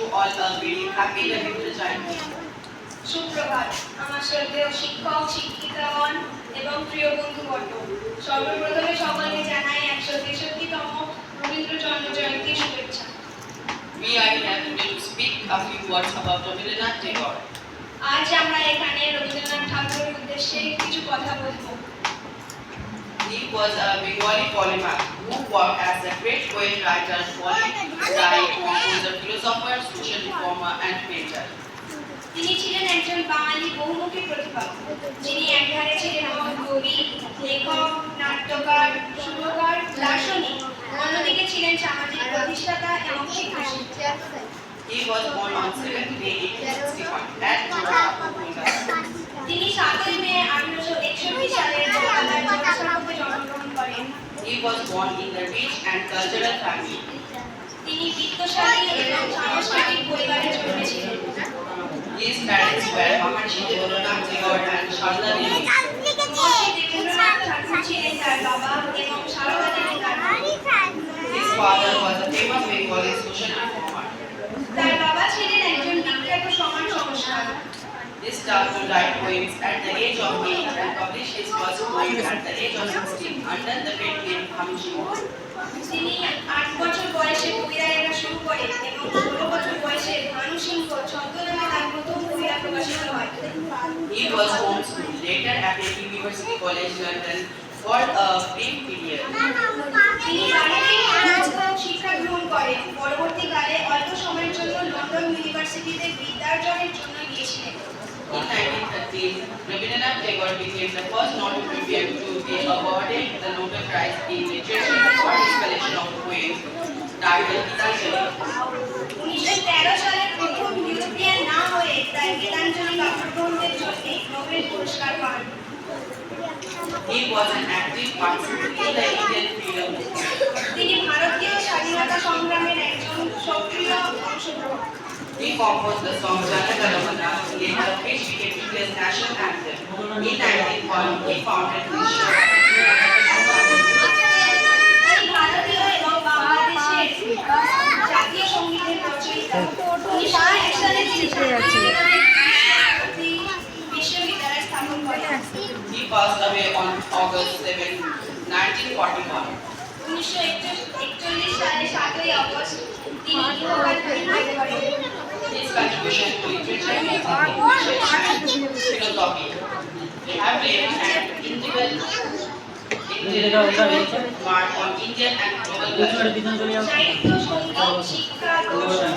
you all a very happy Ravindra Jayanti. সুপ্রভাত আমার শ্রদ্ধেয় শিক্ষক শিক্ষিকাগণ এবং প্রিয় বন্ধুবর্গ সর্বপ্রথমে সকলকে জানাই 163তম রবীন্দ্র জন্ম জয়ন্তীর শুভেচ্ছা। We are here today to speak a few words about Rabindranath Tagore. আজ আমরা এখানে রবীন্দ্রনাথ ঠাকুরের উদ্দেশ্যে কিছু কথা বলবো। He was a Bengali polymath who worked as a great poet, writer, poet, composer, philosopher, social reformer, and painter. তিনি ছিলেন একজন বাঙালি বহুমুখী প্রতিভা, যিনি একধারে ছিলেন মহান কবি, লেখক, নাট্যকার, সুরকার, দার্শনিক, অন্যদিকে ছিলেন সামাজিক প্রতিষ্ঠাতা এবং শিক্ষাবিদ। He was born on 7th May 1861 at Jodhpur, Kolkata. তিনি 7 মে 1861 সালে কলকাতার জোড়াসাঁকোতে জন্মগ্রহণ করেন। He was born in the rich and cultural family. তিনি বিত্তশালী এবং সাংস্কৃতিক পরিবারে জন্মেছিলেন। His parents were Maharshi Devendranath Tagore and Sharda Devi. মহর্ষি দেবেন্দ্রনাথ ঠাকুর ছিলেন তার বাবা এবং সারদা দেবী তার মা। His father was a famous Bengali social reformer. তার বাবা ছিলেন একজন বিখ্যাত সমাজ সংস্কারক। He started to write poems at the age of 8 and published his first poem at the age of 16 under the pen name Hamshi. তিনি 8 বছর বয়সে কবিতা লেখা শুরু করেন এবং 16 বছর বয়সে ভানু সিংহ ছদ্মনামে তার প্রথম কবিতা প্রকাশিত হয়। He was homeschooled, later attended University College London for a brief period. তিনি বাড়িতেই আনুষ্ঠানিক শিক্ষা গ্রহণ করেন। পরবর্তীকালে অল্প সময়ের জন্য লন্ডন ইউনিভার্সিটিতে বিদ্যার্জনের জন্য গিয়েছিলেন। In 1913, Rabindranath Tagore became the first non-European to be awarded the Nobel Prize in Literature for his collection of poems titled Gitanjali. 1913 সালে প্রথম ইউরোপিয়ান না হয়ে তার গীতাঞ্জলি কাব্যগ্রন্থের জন্য নোবেল পুরস্কার পান। He was an active participant in the Indian freedom movement. তিনি ভারতীয় স্বাধীনতা সংগ্রামের একজন সক্রিয় অংশগ্রহণ। He composed the song Jana Gana Mana, later which became India's national anthem. In 1901, he founded the show. তিনি ভারতীয় এবং বাংলাদেশের জাতীয় সঙ্গীতের রচয়িতা। 1901 সালে তিনি বিশ্ববিদ্যালয় স্থাপন করেন। He passed away on August 7, 1941. 1941 সালে 7 আগস্ট তিনি ইহকাল পরিত্যাগ করেন। His contribution to literature, music, English, and philosophy have left an indelible mark on Indian and global culture. সাহিত্য, সঙ্গীত, শিক্ষা, দর্শন,